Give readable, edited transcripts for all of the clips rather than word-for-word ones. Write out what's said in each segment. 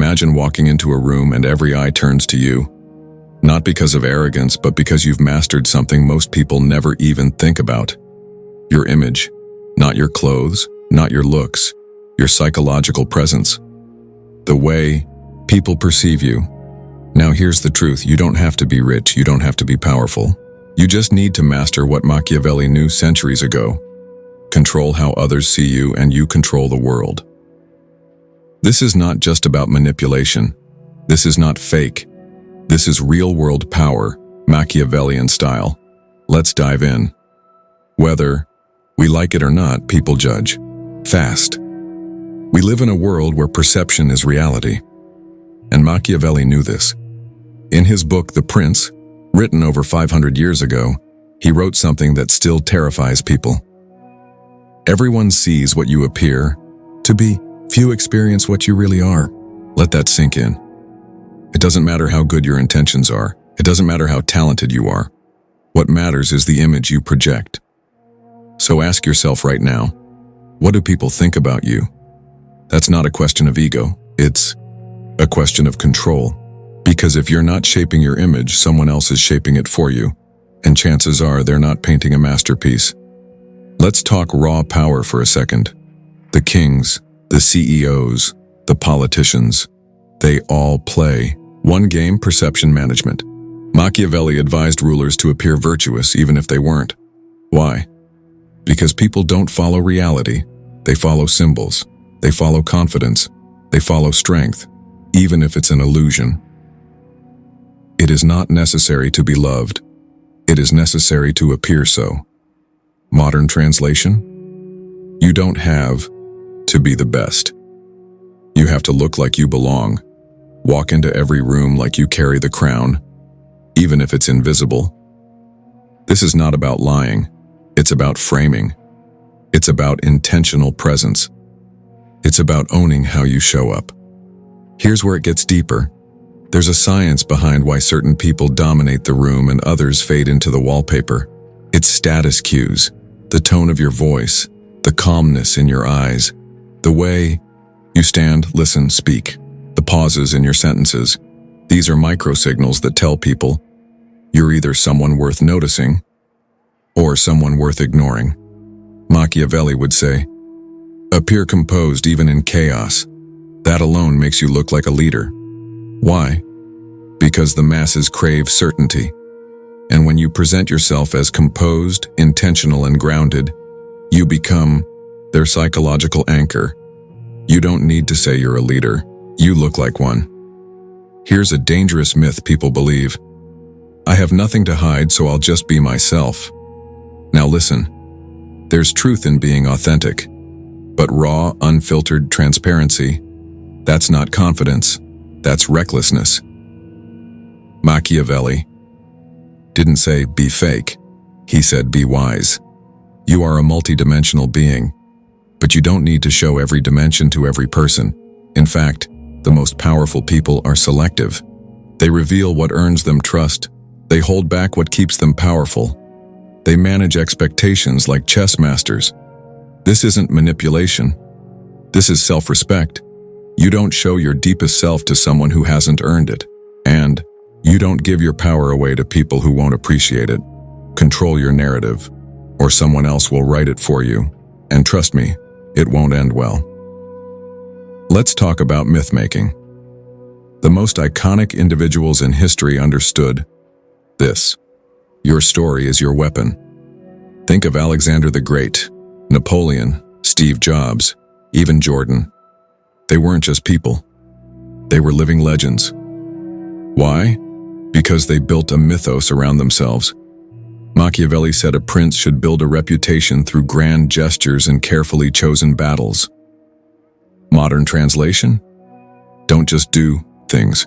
Imagine walking into a room and every eye turns to you, not because of arrogance, but because you've mastered something most people never even think about. Your image, not your clothes, not your looks, your psychological presence. The way people perceive you. Now here's the truth, you don't have to be rich, you don't have to be powerful. You just need to master what Machiavelli knew centuries ago. Control how others see you and you control the world. This is not just about manipulation. This is not fake. This is real-world power, Machiavellian style. Let's dive in. Whether we like it or not, people judge. Fast. We live in a world where perception is reality. And Machiavelli knew this. In his book, The Prince, written over 500 years ago, he wrote something that still terrifies people. Everyone sees what you appear to be. Few experience what you really are. Let that sink in. It doesn't matter how good your intentions are. It doesn't matter how talented you are. What matters is the image you project. So ask yourself right now, what do people think about you? That's not a question of ego. It's a question of control. Because if you're not shaping your image, someone else is shaping it for you. And chances are they're not painting a masterpiece. Let's talk raw power for a second. The kings, the CEOs, the politicians, they all play one game: perception management. Machiavelli advised rulers to appear virtuous even if they weren't. Why? Because people don't follow reality. They follow symbols. They follow confidence. They follow strength, even if it's an illusion. It is not necessary to be loved. It is necessary to appear so. Modern translation? You don't have to be the best. You have to look like you belong. Walk into every room like you carry the crown, even if it's invisible. This is not about lying. It's about framing. It's about intentional presence. It's about owning how you show up. Here's where it gets deeper. There's a science behind why certain people dominate the room and others fade into the wallpaper. It's status cues, the tone of your voice, the calmness in your eyes, the way you stand, listen, speak, the pauses in your sentences. These are micro-signals that tell people you're either someone worth noticing or someone worth ignoring. Machiavelli would say, appear composed even in chaos. That alone makes you look like a leader. Why? Because the masses crave certainty. And when you present yourself as composed, intentional, and grounded, you become their psychological anchor. You don't need to say you're a leader. You look like one. Here's a dangerous myth people believe. I have nothing to hide, so I'll just be myself. Now listen, there's truth in being authentic, but raw, unfiltered transparency, that's not confidence, that's recklessness. Machiavelli didn't say be fake, he said be wise. You are a multidimensional being, but you don't need to show every dimension to every person. In fact, the most powerful people are selective. They reveal what earns them trust. They hold back what keeps them powerful. They manage expectations like chess masters. This isn't manipulation. This is self-respect. You don't show your deepest self to someone who hasn't earned it. And you don't give your power away to people who won't appreciate it. Control your narrative, or someone else will write it for you. And trust me, it won't end well. Let's talk about myth-making. The most iconic individuals in history understood this. Your story is your weapon. Think of Alexander the Great, Napoleon, Steve Jobs, even Jordan. They weren't just people. They were living legends. Why? Because they built a mythos around themselves. Machiavelli said a prince should build a reputation through grand gestures and carefully chosen battles. Modern translation? Don't just do things.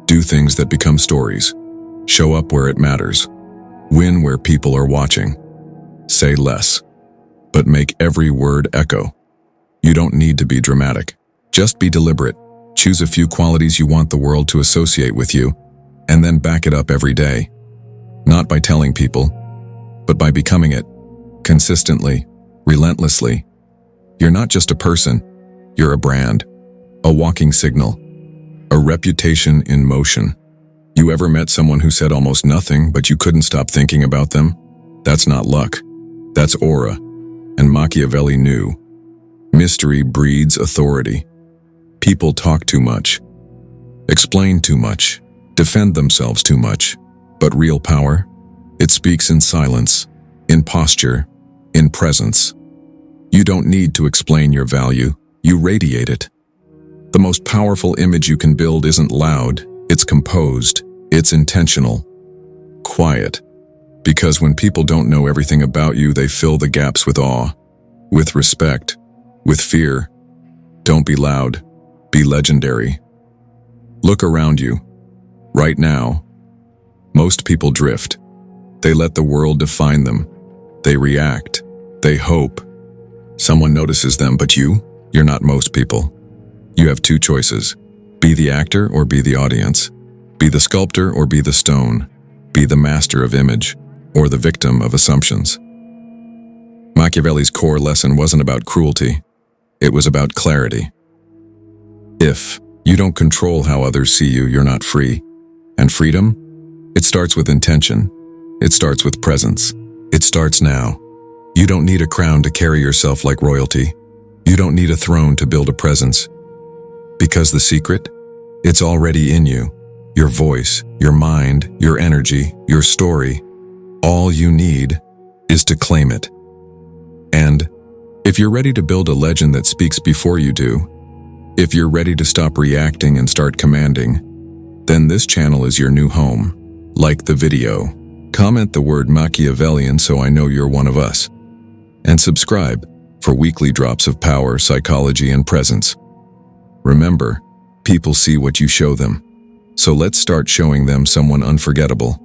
Do things that become stories. Show up where it matters. Win where people are watching. Say less, but make every word echo. You don't need to be dramatic. Just be deliberate. Choose a few qualities you want the world to associate with you, and then back it up every day. Not by telling people, but by becoming it. Consistently, relentlessly. You're not just a person. You're a brand. A walking signal. A reputation in motion. You ever met someone who said almost nothing, but you couldn't stop thinking about them? That's not luck. That's aura. And Machiavelli knew. Mystery breeds authority. People talk too much, explain too much, defend themselves too much. But real power? It speaks in silence, in posture, in presence. You don't need to explain your value, you radiate it. The most powerful image you can build isn't loud, it's composed, it's intentional, quiet. Because when people don't know everything about you, they fill the gaps with awe, with respect, with fear. Don't be loud, be legendary. Look around you. Right now, most people drift. They let the world define them. They react. They hope. Someone notices them, but you're not most people. You have two choices. Be the actor or be the audience. Be the sculptor or be the stone. Be the master of image or the victim of assumptions. Machiavelli's core lesson wasn't about cruelty. It was about clarity. If you don't control how others see you, you're not free. And freedom? It starts with intention. It starts with presence. It starts now. You don't need a crown to carry yourself like royalty. You don't need a throne to build a presence. Because the secret? It's already in you. Your voice, your mind, your energy, your story. All you need is to claim it. And if you're ready to build a legend that speaks before you do, if you're ready to stop reacting and start commanding, then this channel is your new home. Like the video, comment the word Machiavellian so I know you're one of us, and subscribe for weekly drops of power, psychology, and presence. Remember, people see what you show them, so let's start showing them someone unforgettable.